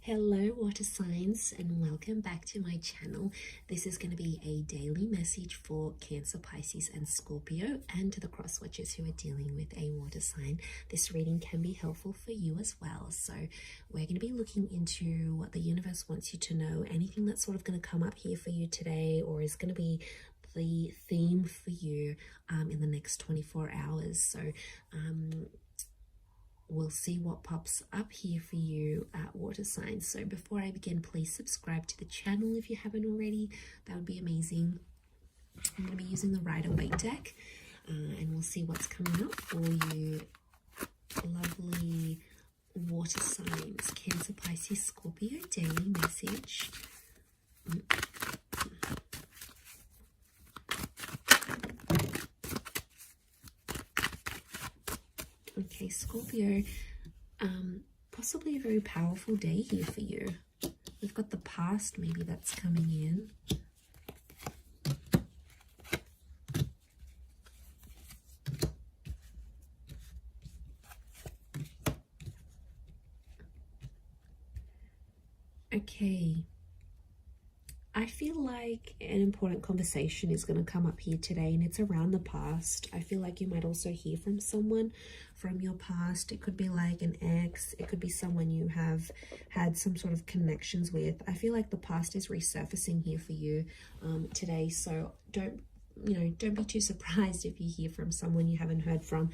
Hello water signs, and welcome back to my channel. This is going to be a daily message for Cancer, Pisces and Scorpio, and to the cross watchers who are dealing with a water sign. This reading can be helpful for you as well. So we're going to be looking into what the universe wants you to know, anything that's sort of going to come up here for you today, or is going to be the theme for you in the next 24 hours. So we'll see what pops up here for you at water signs. So before I begin, please subscribe to the channel if you haven't already. That would be amazing. I'm going to be using the Rider-Waite deck, and we'll see what's coming up for you. Lovely water signs, Cancer, Pisces, Scorpio, daily message. Okay, Scorpio, possibly a very powerful day here for you. We've got the past maybe that's coming in. Okay. I feel like an important conversation is going to come up here today, and it's around the past. I feel like you might also hear from someone from your past. It could be like an ex. It could be someone you have had some sort of connections with. I feel like the past is resurfacing here for you today. So don't be too surprised if you hear from someone you haven't heard from.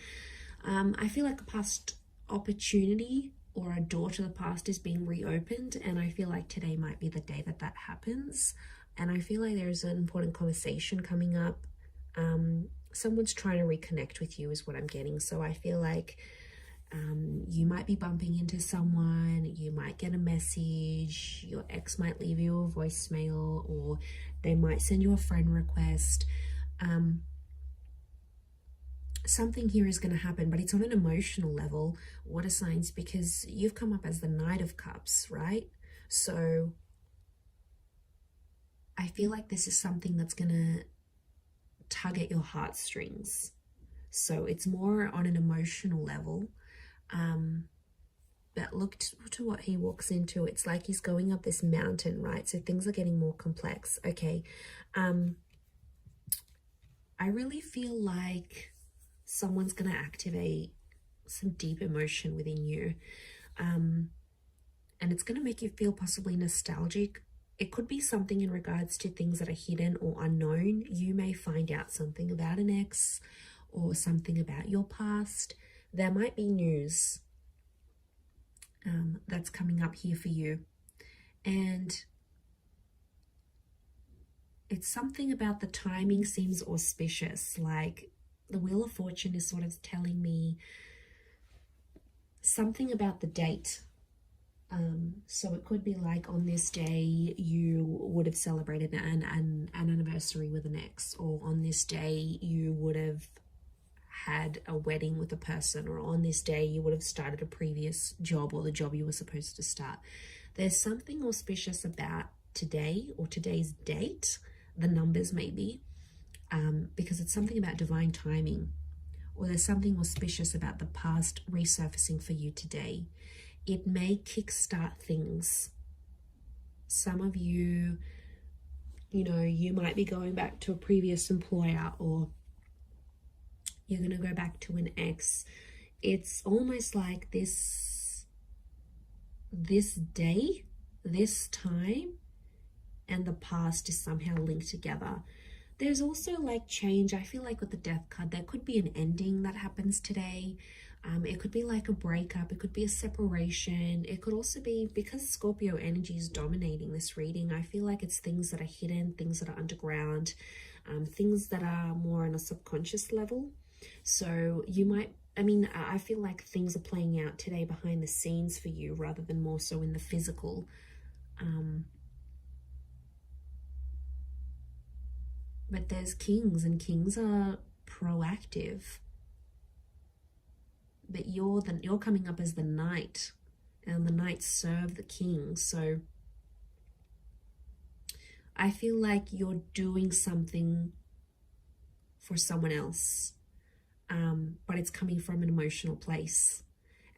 I feel like a past opportunity or a door to the past is being reopened, and I feel like today might be the day that that happens. And I feel like there's an important conversation coming up. Someone's trying to reconnect with you is what I'm getting. So I feel like you might be bumping into someone, you might get a message, your ex might leave you a voicemail, or they might send you a friend request. Something here is going to happen, but it's on an emotional level, water signs, because you've come up as the Knight of Cups, right? So I feel like this is something that's going to tug at your heartstrings. So it's more on an emotional level. But look to what he walks into. It's like he's going up this mountain, right? So things are getting more complex. Okay. I really feel like someone's going to activate some deep emotion within you. And it's going to make you feel possibly nostalgic. It could be something in regards to things that are hidden or unknown. You may find out something about an ex or something about your past. There might be news that's coming up here for you. And it's something about the timing seems auspicious, like the Wheel of Fortune is sort of telling me something about the date. So it could be like on this day you would have celebrated an anniversary with an ex, or on this day you would have had a wedding with a person, or on this day you would have started a previous job or the job you were supposed to start. There's something auspicious about today or today's date, the numbers maybe. Because it's something about divine timing, or there's something auspicious about the past resurfacing for you today. It may kickstart things. Some of you, you might be going back to a previous employer, or you're going to go back to an ex. It's almost like this day, this time, and the past is somehow linked together. There's also like change. I feel like with the Death card, there could be an ending that happens today. It could be like a breakup. It could be a separation. It could also be, because Scorpio energy is dominating this reading, I feel like it's things that are hidden, things that are underground, things that are more on a subconscious level. So you might, I feel like things are playing out today behind the scenes for you rather than more so in the physical. But there's kings, and kings are proactive. But you're coming up as the knight, and the knights serve the king. So I feel like you're doing something for someone else, but it's coming from an emotional place.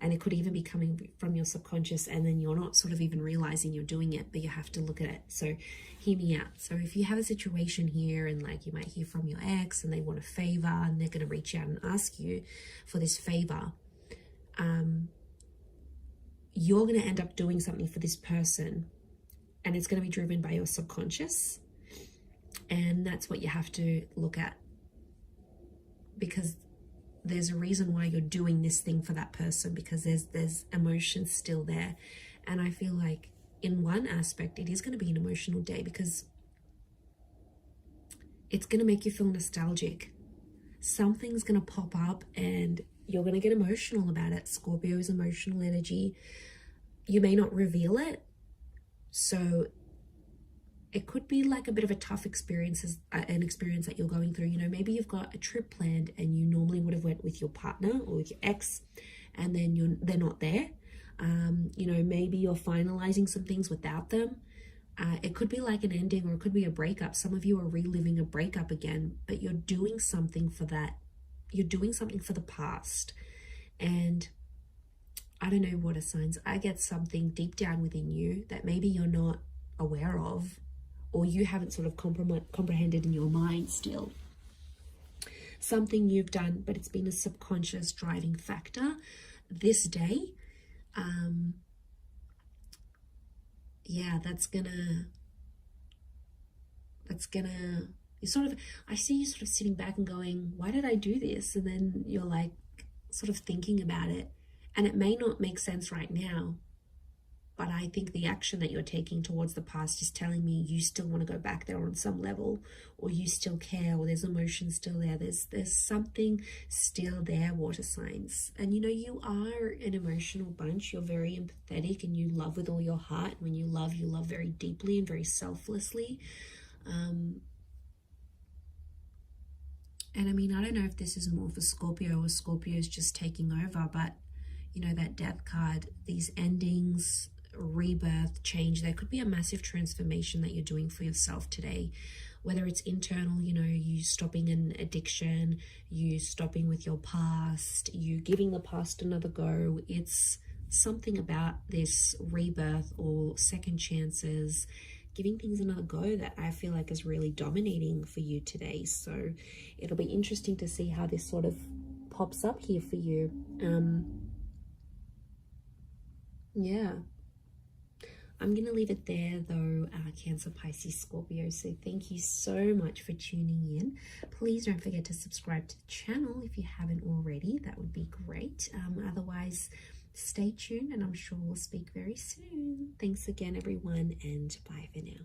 And it could even be coming from your subconscious, and then you're not sort of even realizing you're doing it, but you have to look at it. So hear me out. So if you have a situation here, and like you might hear from your ex and they want a favor and they're going to reach out and ask you for this favor, you're going to end up doing something for this person, and it's going to be driven by your subconscious. And that's what you have to look at, because there's a reason why you're doing this thing for that person, because there's emotions still there. And I feel like in one aspect it is going to be an emotional day, because it's going to make you feel nostalgic. Something's going to pop up and you're going to get emotional about it. Scorpio is emotional energy. You may not reveal it, so it could be like a bit of a tough experience, an experience that you're going through. You know, maybe you've got a trip planned and you normally would have went with your partner or with your ex, and then they're not there. You know, maybe you're finalizing some things without them. It could be like an ending, or it could be a breakup. Some of you are reliving a breakup again, but you're doing something for that. You're doing something for the past. And I don't know, water signs, I get something deep down within you that maybe you're not aware of, or you haven't sort of comprehended in your mind still. Something you've done, but it's been a subconscious driving factor this day. Yeah, that's gonna, you sort of, I see you sort of sitting back and going, why did I do this? And then you're like sort of thinking about it, and it may not make sense right now, but I think the action that you're taking towards the past is telling me you still want to go back there on some level, or you still care, or there's emotion still there. There's something still there, water signs. And you know, you are an emotional bunch. You're very empathetic and you love with all your heart. When you love very deeply and very selflessly. And I mean, I don't know if this is more for Scorpio or Scorpio is just taking over, but you know, that death card, these endings, rebirth, change, there could be a massive transformation that you're doing for yourself today, whether it's internal, you know, you stopping an addiction, you stopping with your past, you giving the past another go. It's something about this rebirth or second chances, giving things another go, that I feel like is really dominating for you today. So it'll be interesting to see how this sort of pops up here for you. Yeah, I'm going to leave it there though, Cancer, Pisces, Scorpio. So thank you so much for tuning in. Please don't forget to subscribe to the channel if you haven't already. That would be great. Otherwise, stay tuned and I'm sure we'll speak very soon. Thanks again, everyone, and bye for now.